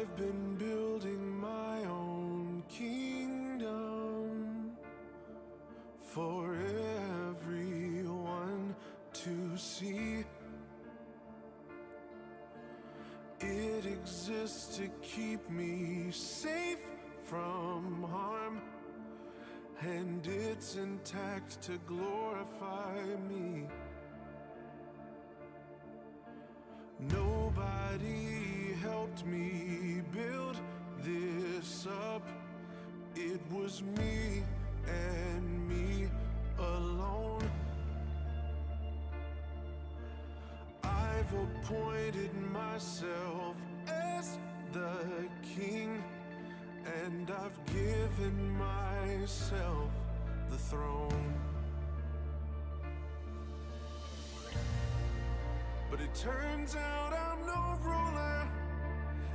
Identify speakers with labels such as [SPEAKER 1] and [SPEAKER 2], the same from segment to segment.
[SPEAKER 1] I've been building my own kingdom for everyone to see. It exists to keep me safe from harm, and it's intact to glorify me. Nobody helped me build this up. It was me and me alone. I've appointed myself as the king, and I've given myself the throne. But it turns out I'm no ruler,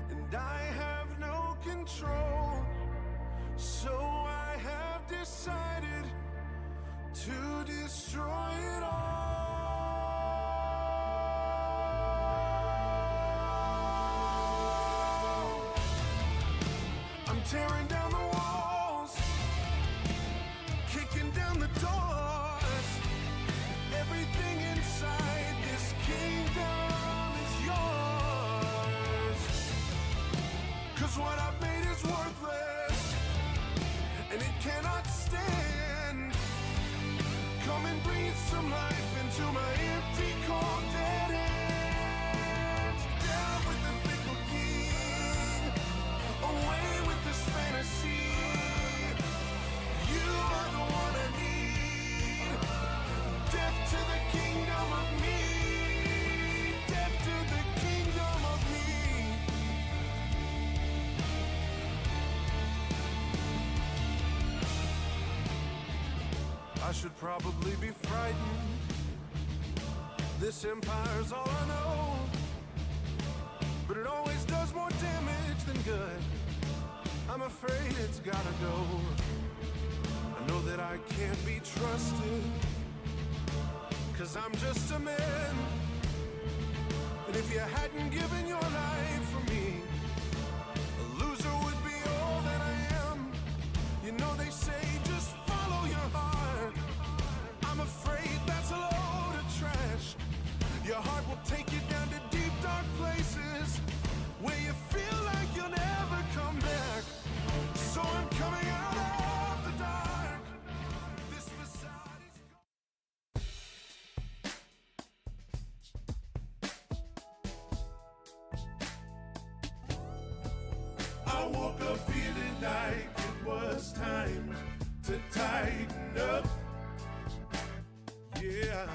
[SPEAKER 1] and I have no control. So I have decided to destroy it all. I'm tearing down the walls, kicking down the doors. Everything inside this kingdom is yours. 'Cause what I've made is worthless, and it cannot stand. Come and breathe some life into my empty, cold, dead ends. Down with the fickle king, away with this fantasy. You are the one I need. Death to the kingdom of me. Death to the kingdom of me. I should probably be frightened. This empire's all I know, but it always does more damage than good. I'm afraid it's gotta go. I know that I can't be trusted, 'cause I'm just a man. And if you hadn't given your life for me, a loser would be all that I am. You know they say just follow your heart. I'm afraid that's a load of trash. Your heart will take you down to deep, dark places where you feel like you'll never come back. So I'm coming out of the dark. This facade is... I woke up feeling like it was time to tighten up. Yeah,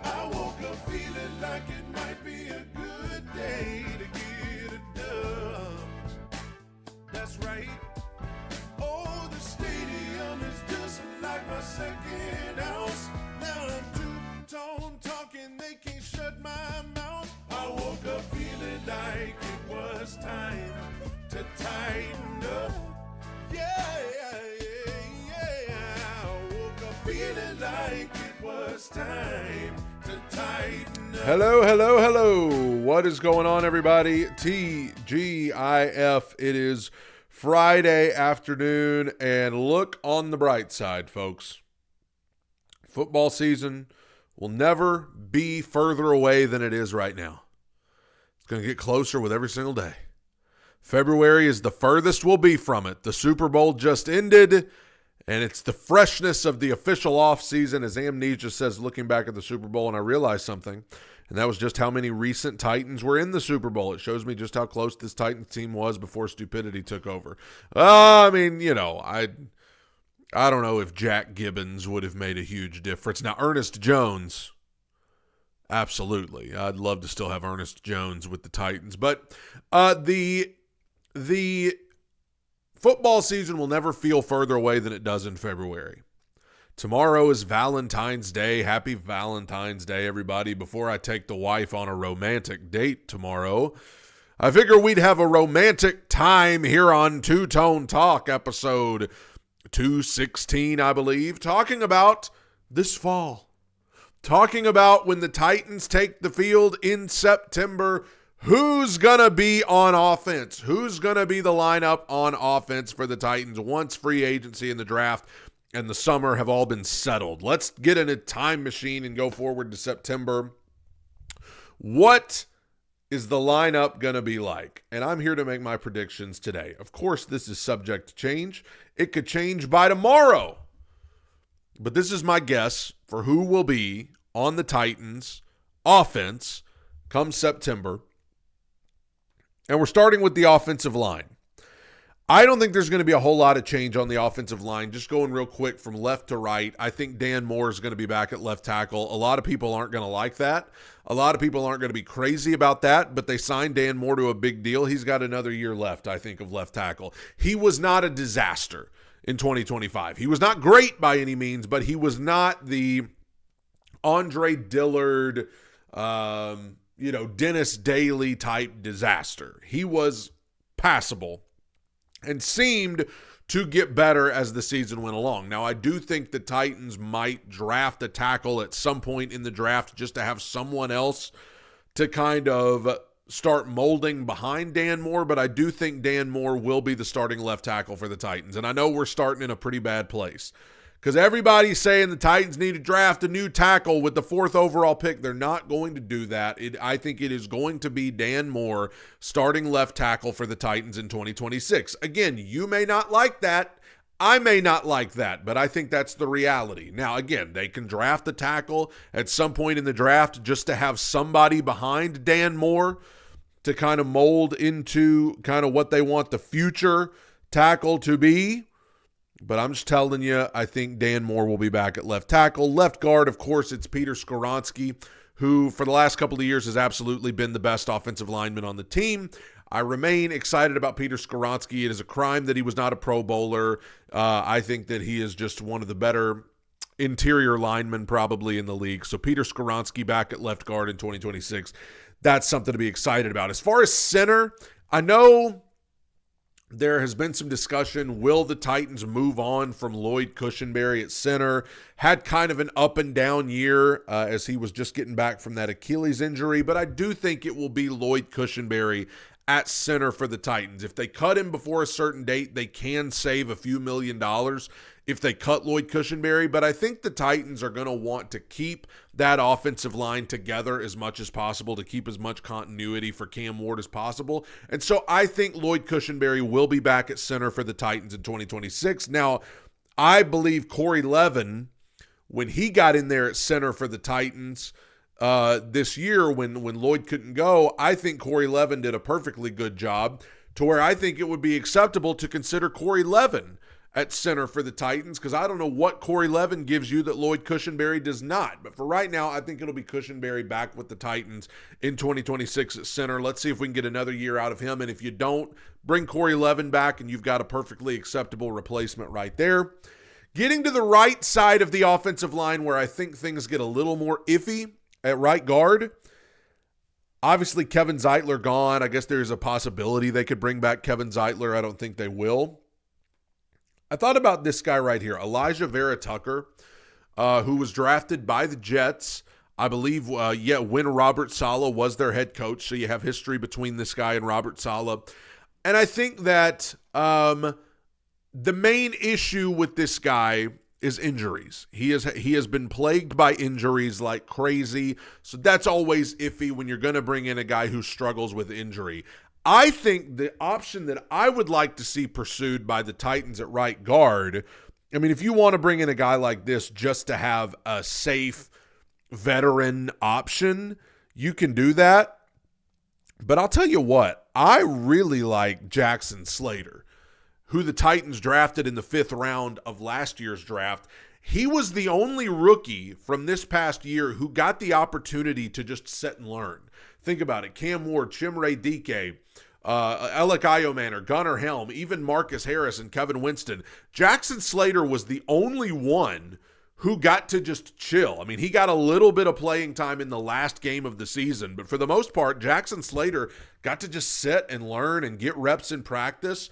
[SPEAKER 1] I woke up feeling like it might be a good day to get it done. That's right. Oh, the stadium is just like my second house. Now I'm two-tone talking, they can't shut my mouth. I woke up feeling like it was time to tighten up. Yeah, yeah, yeah, yeah. I woke up feeling like it was time to tighten up. Hello, hello, hello. What is going on, everybody? TGIF. It is Friday afternoon, and look on the bright side, folks. Football season will never be further away than it is right now. It's going to get closer with every single day. February is the furthest we'll be from it. The Super Bowl just ended, and it's the freshness of the official offseason, as Amnesia says, looking back at the Super Bowl, and I realized something, and that was just how many recent Titans were in the Super Bowl. It shows me just how close this Titans team was before stupidity took over. I mean, you know, I don't know if Jack Gibbons would have made a huge difference. Now, Ernest Jones, absolutely. I'd love to still have Ernest Jones with the Titans. But the football season will never feel further away than it does in February. Tomorrow is Valentine's Day. Happy Valentine's Day, everybody. Before I take the wife on a romantic date tomorrow, I figure we'd have a romantic time here on Two Tone Talk, episode 216, I believe, talking about this fall. Talking about when the Titans take the field in September
[SPEAKER 2] Who's going to be on offense? Who's going to be the lineup on offense for the Titans once free agency and the draft and the summer have all been settled? Let's get in a time machine and go forward to September. What is the lineup going to be like? And I'm here to make my predictions today. Of course, this is subject to change. It could change by tomorrow. But this is my guess for who will be on the Titans offense come September. And we're starting with the offensive line. I don't think there's going to be a whole lot of change on the offensive line. Just going real quick from left to right, I think Dan Moore is going to be back at left tackle. A lot of people aren't going to like that. A lot of people aren't going to be crazy about that, but they signed Dan Moore to a big deal. He's got another year left, I think, of left tackle. He was not a disaster in 2025. He was not great by any means, but he was not the Andre Dillard, Dennis Daly type disaster. He was passable and seemed to get better as the season went along. Now, I do think the Titans might draft a tackle at some point in the draft just to have someone else to kind of start molding behind Dan Moore, but I do think Dan Moore will be the starting left tackle for the Titans. And I know we're starting in a pretty bad place because everybody's saying the Titans need to draft a new tackle with the 4th overall pick. They're not going to do that. I think it is going to be Dan Moore starting left tackle for the Titans in 2026. Again, you may not like that. I may not like that, but I think that's the reality. Now, again, they can draft a tackle at some point in the draft just to have somebody behind Dan Moore to kind of mold into kind of what they want the future tackle to be. But I'm just telling you, I think Dan Moore will be back at left tackle. Left guard, of course, it's Peter Skoronski, who for the last couple of years has absolutely been the best offensive lineman on the team. I remain excited about Peter Skoronski. It is a crime that he was not a Pro Bowler. I think that he is just one of the better interior linemen probably in the league. So Peter Skoronski back at left guard in 2026. That's something to be excited about. As far as center, I know there has been some discussion. Will the Titans move on from Lloyd Cushenberry at center? Had kind of an up and down year as he was just getting back from that Achilles injury, but I do think it will be Lloyd Cushenberry at center for the Titans. If they cut him before a certain date, they can save a few $1 million if they cut Lloyd Cushenberry, but I think the Titans are going to want to keep that offensive line together as much as possible to keep as much continuity for Cam Ward as possible. And so I think Lloyd Cushenberry will be back at center for the Titans in 2026. Now, I believe Corey Levin, when he got in there at center for the Titans this year when Lloyd couldn't go, I think Corey Levin did a perfectly good job to where I think it would be acceptable to consider Corey Levin at center for the Titans, because I don't know what Corey Levin gives you that Lloyd Cushenberry does not. But for right now, I think it'll be Cushenberry back with the Titans in 2026 at center. Let's see if we can get another year out of him. And if you don't, bring Corey Levin back, and you've got a perfectly acceptable replacement right there. Getting to the right side of the offensive line where I think things get a little more iffy at right guard. Obviously, Kevin Zeitler gone. I guess there's a possibility they could bring back Kevin Zeitler. I don't think they will. I thought about this guy right here, Elijah Vera Tucker, who was drafted by the Jets. I believe, when Robert Saleh was their head coach. So you have history between this guy and Robert Saleh. And I think that the main issue with this guy is injuries. He has been plagued by injuries like crazy. So that's always iffy when you're going to bring in a guy who struggles with injury. I think the option that I would like to see pursued by the Titans at right guard, I mean, if you want to bring in a guy like this just to have a safe veteran option, you can do that. But I'll tell you what, I really like Jackson Slater, who the Titans drafted in the 5th round of last year's draft. He was the only rookie from this past year who got the opportunity to just sit and learn. Think about it. Cam Ward, Chimere Dike, Alec Iomanner, Gunnar Helm, even Marcus Harris and Kevin Winston. Jackson Slater was the only one who got to just chill. I mean, he got a little bit of playing time in the last game of the season, but for the most part, Jackson Slater got to just sit and learn and get reps in practice.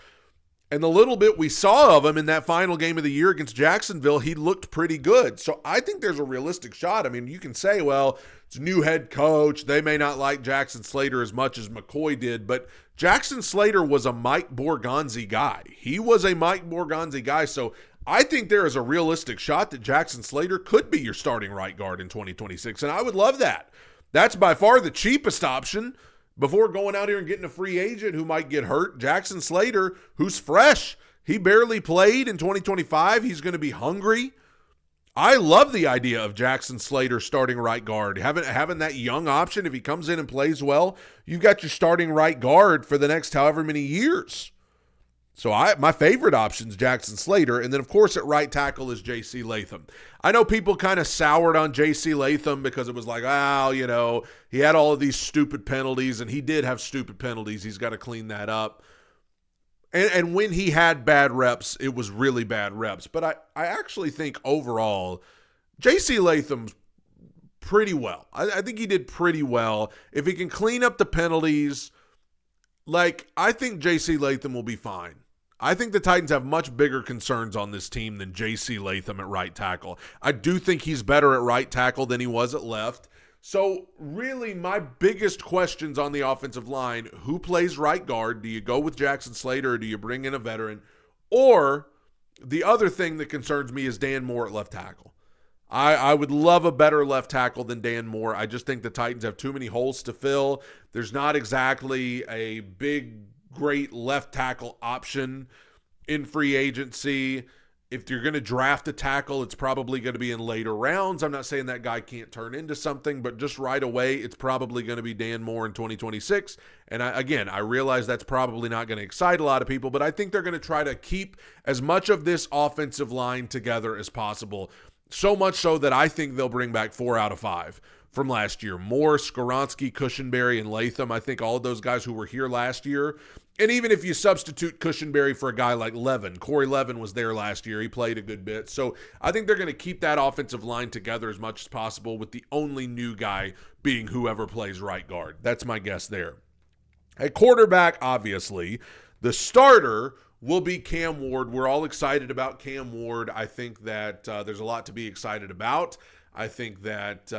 [SPEAKER 2] And the little bit we saw of him in that final game of the year against Jacksonville, he looked pretty good. So I think there's a realistic shot. I mean, you can say, well, it's a new head coach. They may not like Jackson Slater as much as McCoy did, but Jackson Slater was a Mike Borgonzi guy. He was a Mike Borgonzi guy. So I think there is a realistic shot that Jackson Slater could be your starting right guard in 2026. And I would love that. That's by far the cheapest option. Before going out here and getting a free agent who might get hurt, Jackson Slater, who's fresh, he barely played in 2025. He's going to be hungry. I love the idea of Jackson Slater starting right guard. Having that young option, if he comes in and plays well, you've got your starting right guard for the next however many years. So my favorite option is Jackson Slater. And then, of course, at right tackle is J.C. Latham. I know people kind of soured on J.C. Latham because it was like, he had all of these stupid penalties, and he did have stupid penalties. He's got to clean that up. And when he had bad reps, it was really bad reps. But I actually think overall, J.C. Latham's pretty well. I think he did pretty well. If he can clean up the penalties, I think J.C. Latham will be fine. I think the Titans have much bigger concerns on this team than J.C. Latham at right tackle. I do think he's better at right tackle than he was at left. So really my biggest questions on the offensive line, who plays right guard? Do you go with Jackson Slater or do you bring in a veteran? Or the other thing that concerns me is Dan Moore at left tackle. I would love a better left tackle than Dan Moore. I just think the Titans have too many holes to fill. There's not exactly a big, great left tackle option in free agency. If you're going to draft a tackle, it's probably going to be in later rounds. I'm not saying that guy can't turn into something, but just right away, it's probably going to be Dan Moore in 2026. And I realize that's probably not going to excite a lot of people, but I think they're going to try to keep as much of this offensive line together as possible. So much so that I think they'll bring back 4 out of 5 from last year. Moore, Skoronski, Cushenberry, and Latham. I think all of those guys who were here last year. And even if you substitute Cushenberry for a guy like Levin, Corey Levin was there last year. He played a good bit. So I think they're going to keep that offensive line together as much as possible, with the only new guy being whoever plays right guard. That's my guess there. At quarterback, obviously, the starter will be Cam Ward. We're all excited about Cam Ward. I think that there's a lot to be excited about. I think that,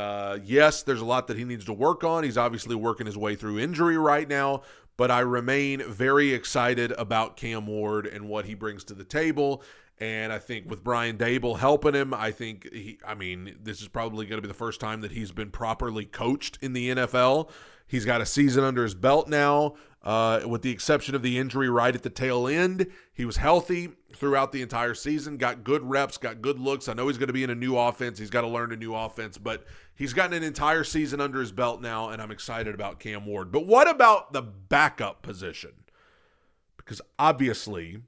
[SPEAKER 2] yes, there's a lot that he needs to work on. He's obviously working his way through injury right now, but I remain very excited about Cam Ward and what he brings to the table. And I think with Brian Dable helping him, I think this is probably going to be the first time that he's been properly coached in the NFL. He's got a season under his belt now. With the exception of the injury right at the tail end, he was healthy throughout the entire season, got good reps, got good looks. I know he's going to be in a new offense. He's got to learn a new offense, but he's gotten an entire season under his belt now, and I'm excited about Cam Ward. But what about the backup position? Because obviously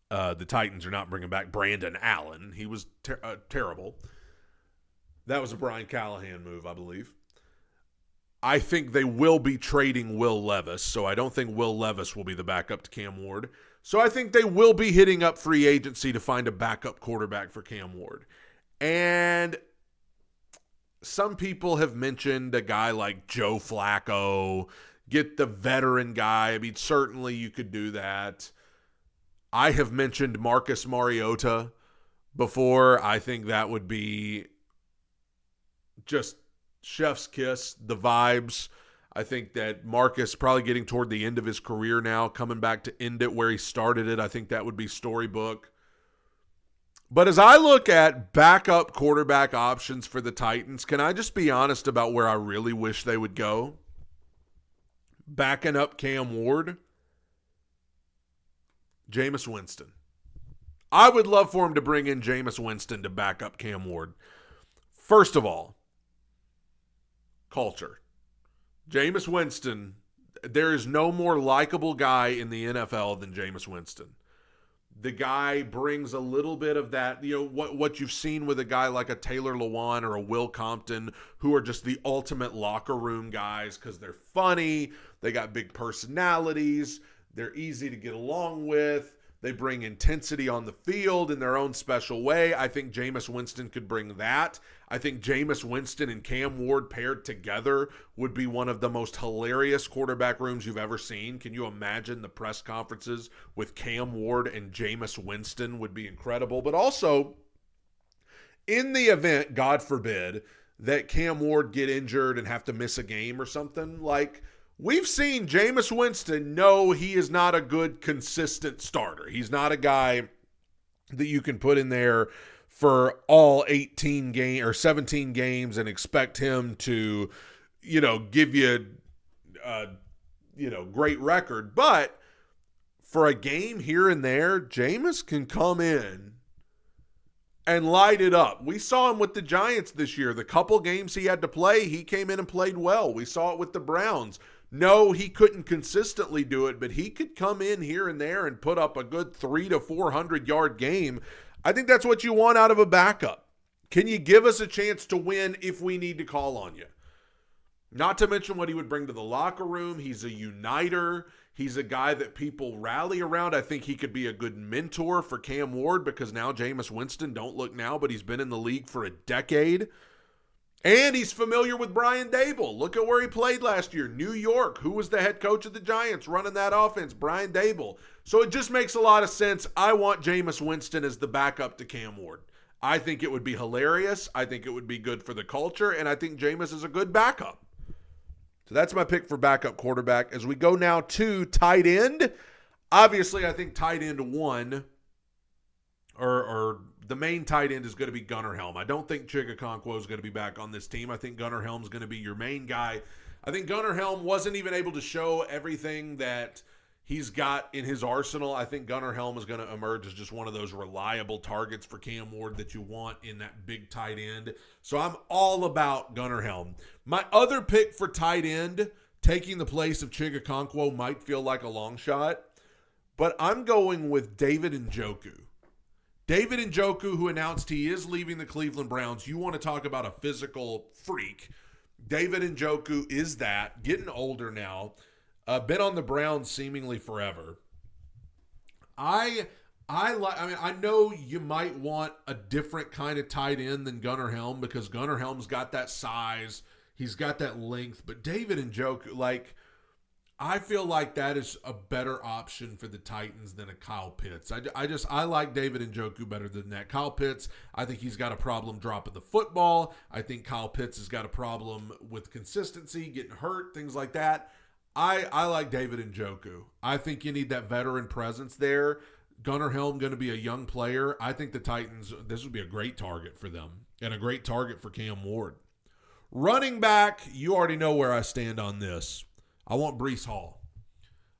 [SPEAKER 2] the Titans are not bringing back Brandon Allen. He was terrible. That was a Brian Callahan move, I believe. I think they will be trading Will Levis, so I don't think Will Levis will be the backup to Cam Ward. So I think they will be hitting up free agency to find a backup quarterback for Cam Ward. And some people have mentioned a guy like Joe Flacco, get the veteran guy. I mean, certainly you could do that. I have mentioned Marcus Mariota before. I think that would be just chef's kiss, the vibes. I think that Marcus probably getting toward the end of his career now, coming back to end it where he started it. I think that would be storybook. But as I look at backup quarterback options for the Titans, can I just be honest about where I really wish they would go? Backing up Cam Ward, Jameis Winston. I would love for him to bring in Jameis Winston to back up Cam Ward. First of all, culture. Jameis Winston, there is no more likable guy in the NFL than Jameis Winston. The guy brings a little bit of that, what you've seen with a guy like a Taylor Lewan or a Will Compton, who are just the ultimate locker room guys because they're funny, they got big personalities, they're easy to get along with, They bring intensity on the field in their own special way. I think Jameis Winston could bring that. I think Jameis Winston and Cam Ward paired together would be one of the most hilarious quarterback rooms you've ever seen. Can you imagine the press conferences with Cam Ward and Jameis Winston would be incredible. But also, in the event, God forbid, that Cam Ward get injured and have to miss a game or something, like, we've seen Jameis Winston know he is not a good, consistent starter. He's not a guy that you can put in there for all 18 game or 17 games and expect him to, give you a, great record. But for a game here and there, Jameis can come in and light it up. We saw him with the Giants this year. The couple games he had to play, he came in and played well. We saw it with the Browns. No, he couldn't consistently do it, but he could come in here and there and put up a good 300 to 400 yard game. I think that's what you want out of a backup. Can you give us a chance to win if we need to call on you? Not to mention what he would bring to the locker room. He's a uniter. He's a guy that people rally around. I think he could be a good mentor for Cam Ward because now Jameis Winston, don't look now, but he's been in the league for a decade. And he's familiar with Brian Daboll. Look at where he played last year. New York. Who was the head coach of the Giants running that offense? Brian Daboll. So it just makes a lot of sense. I want Jameis Winston as the backup to Cam Ward. I think it would be hilarious. I think it would be good for the culture. And I think Jameis is a good backup. So that's my pick for backup quarterback. As we go now to tight end, obviously I think tight end one, or the main tight end is going to be Gunnar Helm. I don't think Chigakonkwo is going to be back on this team. I think Gunnar Helm is going to be your main guy. I think Gunnar Helm wasn't even able to show everything that he's got in his arsenal. I think Gunnar Helm is going to emerge as just one of those reliable targets for Cam Ward that you want in that big tight end. So I'm all about Gunnar Helm. My other pick for tight end, taking the place of Chigakonkwo, might feel like a long shot, but I'm going with David Njoku. David Njoku, who announced he is leaving the Cleveland Browns. You want to talk about a physical freak. David Njoku is that, getting older now. Been on the Browns seemingly forever. I know you might want a different kind of tight end than Gunnar Helm because Gunnar Helm's got that size. He's got that length. But David Njoku, I feel like that is a better option for the Titans than a Kyle Pitts. I like David Njoku better than that. Kyle Pitts, I think he's got a problem dropping the football. I think Kyle Pitts has got a problem with consistency, getting hurt, things like that. I like David Njoku. I think you need that veteran presence there. Gunnar Helm going to be a young player. I think the Titans, this would be a great target for them and a great target for Cam Ward. Running back, you already know where I stand on this. I want Breece Hall.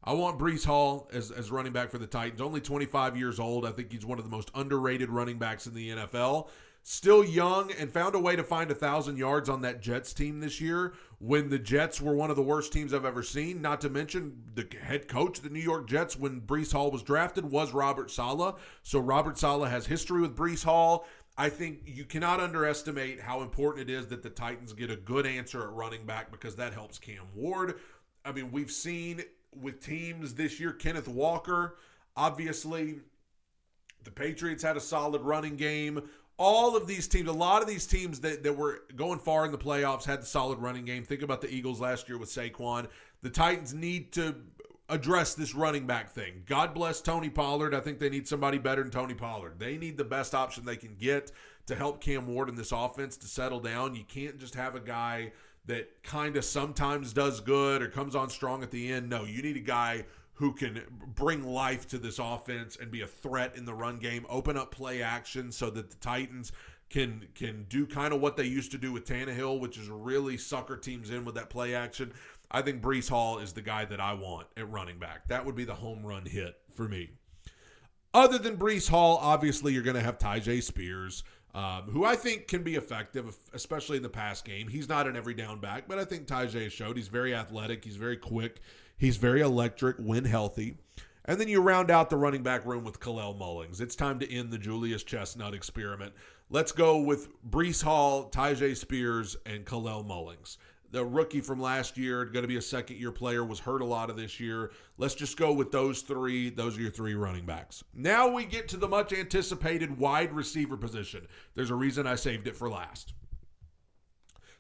[SPEAKER 2] I want Breece Hall as running back for the Titans. Only 25 years old. I think he's one of the most underrated running backs in the NFL. Still young and found a way to find 1,000 yards on that Jets team this year when the Jets were one of the worst teams I've ever seen. Not to mention the head coach of the New York Jets when Breece Hall was drafted was Robert Saleh. So Robert Saleh has history with Breece Hall. I think you cannot underestimate how important it is that the Titans get a good answer at running back because that helps Cam Ward. I mean, we've seen with teams this year, Kenneth Walker, obviously, the Patriots had a solid running game. All of these teams, a lot of these teams that were going far in the playoffs had the solid running game. Think about the Eagles last year with Saquon. The Titans need to address this running back thing. God bless Tony Pollard. I think they need somebody better than Tony Pollard. They need the best option they can get to help Cam Ward in this offense to settle down. You can't just have a guy that kind of sometimes does good or comes on strong at the end. No, you need a guy who can bring life to this offense and be a threat in the run game, open up play action so that the Titans can do kind of what they used to do with Tannehill, which is really sucker teams in with that play action. I think Breece Hall is the guy that I want at running back. That would be the home run hit for me. Other than Breece Hall, obviously you're going to have Tyjae Spears, who I think can be effective, especially in the pass game. He's not an every down back, but I think Tyjae showed he's very athletic. He's very quick. He's very electric when healthy. And then you round out the running back room with Khalil Mullings. It's time to end the Julius Chestnut experiment. Let's go with Breece Hall, Tyjae Spears, and Khalil Mullings. the rookie from last year, going to be a second-year player, was hurt a lot of this year. Let's just go with those three. Those are your three running backs. Now we get to the much-anticipated wide receiver position. There's a reason I saved it for last.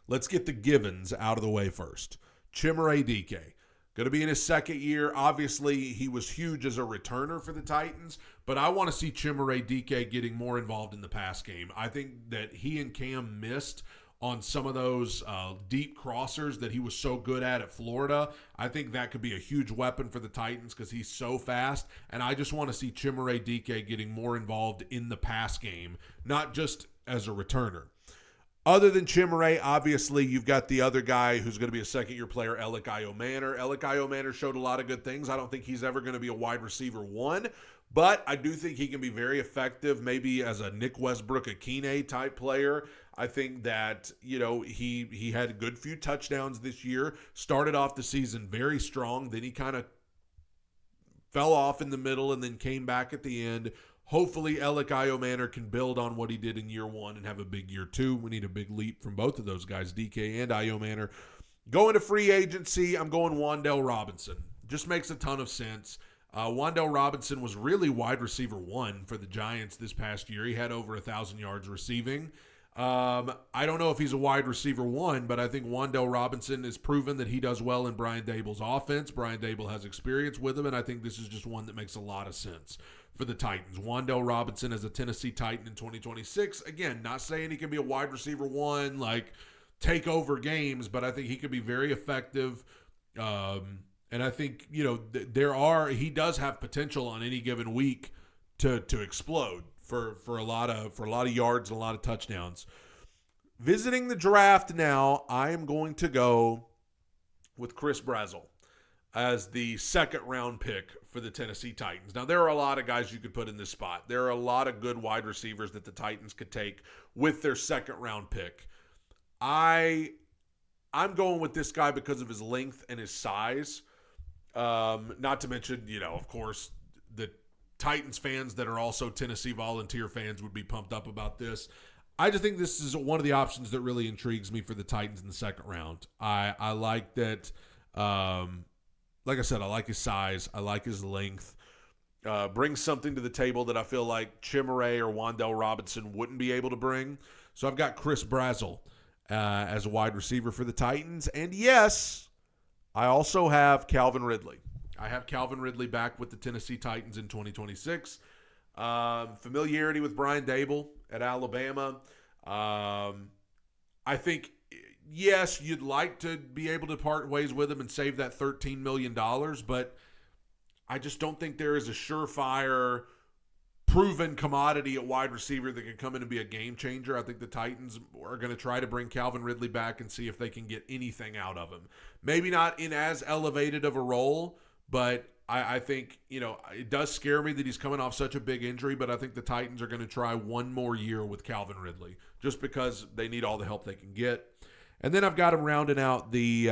[SPEAKER 2] Let's get the givens out of the way first. Chimere Dike. Going to be in his second year. Obviously, he was huge as a returner for the Titans, but I want to see Chimere Dike getting more involved in the pass game. I think that he and Cam missed on some of those deep crossers that he was so good at Florida. I think that could be a huge weapon for the Titans because he's so fast, and I just want to see Chimere Dike getting more involved in the pass game, not just as a returner. Other than Chimere, obviously, you've got the other guy who's going to be a second-year player, Alec Iomanner. Alec Iomanner showed a lot of good things. I don't think he's ever going to be a wide receiver one, but I do think he can be very effective, maybe as a Nick Westbrook-Akine type player. I think that, he had a good few touchdowns this year, started off the season very strong, then he kind of fell off in the middle and then came back at the end. Hopefully, Alec Iomanner can build on what he did in year one and have a big year two. We need a big leap from both of those guys, Dike and Iomanner. Going to free agency, I'm going Wan'Dale Robinson. Just makes a ton of sense. Wan'Dale Robinson was really wide receiver one for the Giants this past year. He had over 1,000 yards receiving. I don't know if he's a wide receiver one, but I think Wan'Dale Robinson has proven that he does well in Brian Daboll's offense. Brian Daboll has experience with him, and I think this is just one that makes a lot of sense for the Titans. Wan'Dale Robinson as a Tennessee Titan in 2026. Again, not saying he can be a wide receiver one, like take over games, but I think he could be very effective. And I think, he does have potential on any given week to explode for a lot of yards and a lot of touchdowns. Visiting the draft now, I am going to go with Chris Brazzell as the second round pick for the Tennessee Titans. Now, there are a lot of guys you could put in this spot. There are a lot of good wide receivers that the Titans could take with their second round pick. I'm going with this guy because of his length and his size. Not to mention, of course, the Titans fans that are also Tennessee Volunteer fans would be pumped up about this. I just think this is one of the options that really intrigues me for the Titans in the second round. I like that. Like I said, I like his size. I like his length. Brings something to the table that I feel like Chimere or Wan'Dale Robinson wouldn't be able to bring. So I've got Chris Brazzell as a wide receiver for the Titans. And yes, I also have Calvin Ridley. I have Calvin Ridley back with the Tennessee Titans in 2026. Familiarity with Brian Daboll at Alabama. I think, yes, you'd like to be able to part ways with him and save that $13 million, but I just don't think there is a surefire, proven commodity at wide receiver that can come in and be a game changer. I think the Titans are going to try to bring Calvin Ridley back and see if they can get anything out of him. Maybe not in as elevated of a role, but I think, it does scare me that he's coming off such a big injury, but I think the Titans are going to try one more year with Calvin Ridley just because they need all the help they can get. And then I've got him rounding out the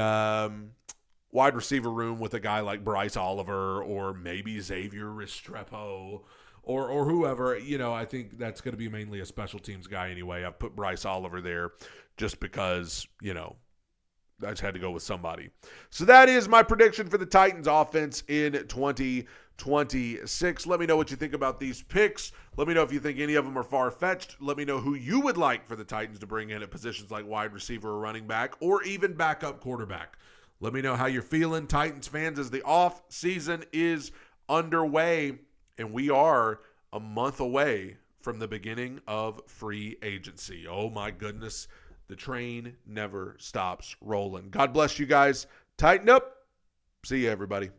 [SPEAKER 2] wide receiver room with a guy like Bryce Oliver or maybe Xavier Restrepo or whoever. I think that's going to be mainly a special teams guy anyway. I've put Bryce Oliver there just because, I just had to go with somebody. So that is my prediction for the Titans offense in 2026. Let me know what you think about these picks. Let me know if you think any of them are far-fetched. Let me know who you would like for the Titans to bring in at positions like wide receiver or running back or even backup quarterback. Let me know how you're feeling, Titans fans, as the off season is underway, and we are a month away from the beginning of free agency. Oh, my goodness. The train never stops rolling. God bless you guys. Tighten up. See you, everybody.